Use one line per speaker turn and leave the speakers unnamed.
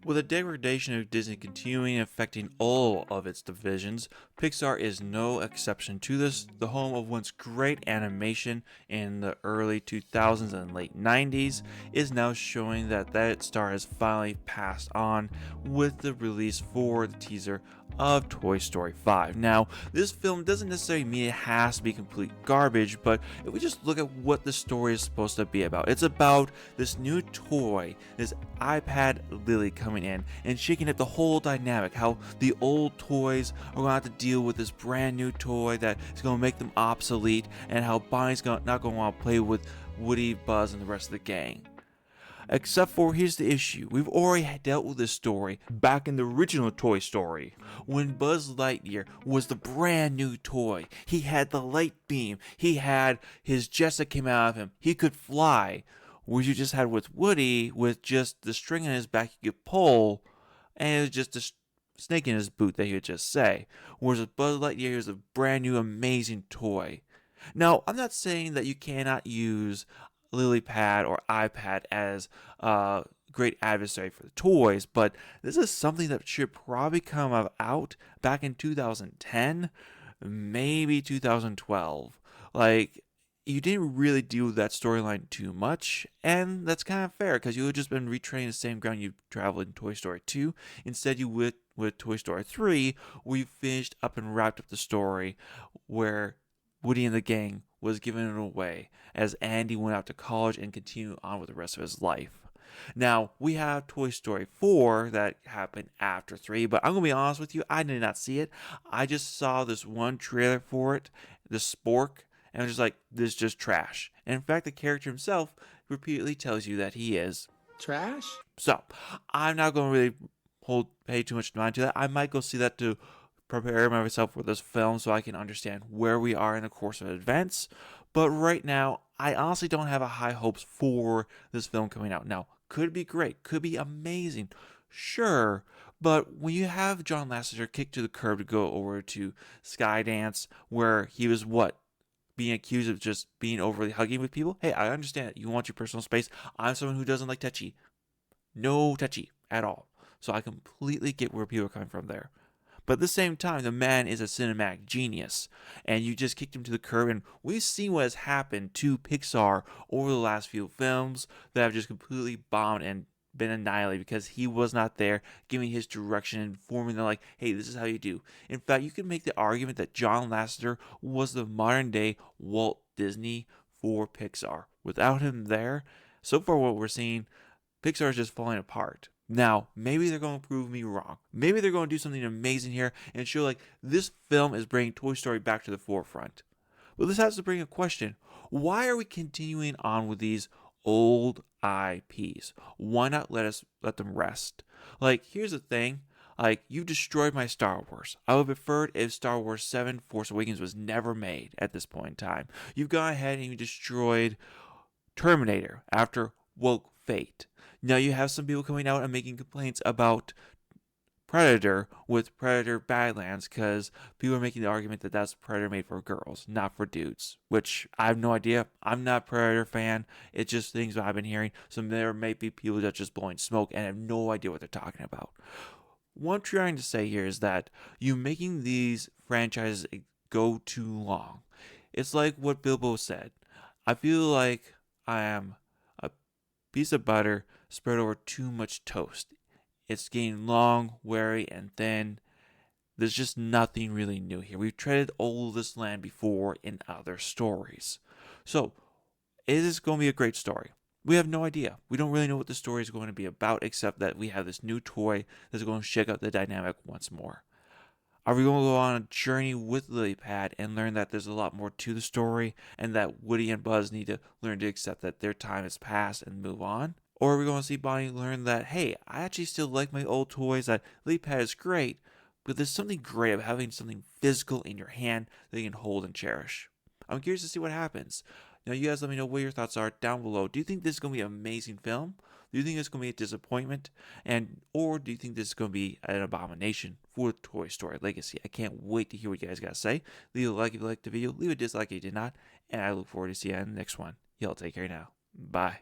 With the degradation of Disney continuing and affecting all of its divisions, Pixar is no exception to this. The home of once great animation in the early 2000s and late 90s is now showing that star has finally passed on with the release for the teaser of Toy Story 5. Now, this film doesn't necessarily mean it has to be complete garbage, but if we just look at what the story is supposed to be about, it's about this new toy, this iPad Lily coming in and shaking up the whole dynamic, how the old toys are going to have to deal with this brand new toy that is going to make them obsolete, and how Bonnie's not going to want to play with Woody, Buzz, and the rest of the gang. Except for, here's the issue. We've already dealt with this story back in the original Toy Story, when Buzz Lightyear was the brand new toy. He had the light beam, he had his jets that came out of him, he could fly. Whereas you just had with Woody, with just the string on his back you could pull, and it was just a snake in his boot that he would just say. Whereas with Buzz Lightyear is a brand new amazing toy. Now, I'm not saying that you cannot use LilyPad or iPad as a great adversary for the toys, but this is something that should probably come out back in 2010, maybe 2012. Like, you didn't really deal with that storyline too much, and that's kind of fair because you had just been retraining the same ground you traveled in Toy Story 2. Instead, you went with Toy Story 3, where you finished up and wrapped up the story where Woody and the gang was giving it away as Andy went out to college and continued on with the rest of his life. Now, we have Toy Story 4 that happened after 3, but I'm going to be honest with you, I did not see it. I just saw this one trailer for it, the Spork, and I was just like, this is just trash. And in fact, the character himself repeatedly tells you that he is
Trash?
so. I'm not going to really pay too much mind to that. I might go see that to prepare myself for this film so I can understand where we are in the course of events. But right now, I honestly don't have a high hopes for this film coming out. Now, could it be great? Could be amazing? Sure. But when you have John Lasseter kicked to the curb to go over to Skydance, where he was being accused of just being overly hugging with people? Hey, I understand you want your personal space. I'm someone who doesn't like touchy. No touchy at all. So I completely get where people are coming from there. But at the same time, the man is a cinematic genius, and you just kicked him to the curb, and we've seen what has happened to Pixar over the last few films that have just completely bombed and been annihilated because he was not there giving his direction and informing them like, hey, this is how you do. In fact, you can make the argument that John Lasseter was the modern day Walt Disney for Pixar. Without him there, so far what we're seeing, Pixar is just falling apart. Now, maybe they're going to prove me wrong. Maybe they're going to do something amazing here and show like this film is bringing Toy Story back to the forefront. But this has to bring a question. Why are we continuing on with these old IPs? Why not let them rest? Like, here's the thing. Like, you destroyed my Star Wars. I would have preferred if Star Wars 7 Force Awakens was never made at this point in time. You've gone ahead and you destroyed Terminator after Woke Fate. Now you have some people coming out and making complaints about Predator with Predator Badlands because people are making the argument that that's Predator made for girls, not for dudes, which I have no idea. I'm not a Predator fan. It's just things that I've been hearing. So there may be people that are just blowing smoke and have no idea what they're talking about. What I'm trying to say here is that you making these franchises go too long. It's like what Bilbo said. I feel like I am a piece of butter spread over too much toast. It's getting long, weary, and thin. There's just nothing really new here. We've treaded all this land before in other stories. So, is this going to be a great story? We have no idea. We don't really know what the story is going to be about, except that we have this new toy that's going to shake up the dynamic once more. Are we going to go on a journey with LilyPad and learn that there's a lot more to the story and that Woody and Buzz need to learn to accept that their time has passed and move on? Or are we going to see Bonnie learn that, hey, I actually still like my old toys, that LilyPad is great, but there's something great about having something physical in your hand that you can hold and cherish. I'm curious to see what happens. Now, you guys let me know what your thoughts are down below. Do you think this is going to be an amazing film? Do you think it's going to be a disappointment? Or do you think this is going to be an abomination for Toy Story Legacy? I can't wait to hear what you guys got to say. Leave a like if you liked the video. Leave a dislike if you did not. And I look forward to seeing you in the next one. Y'all take care now. Bye.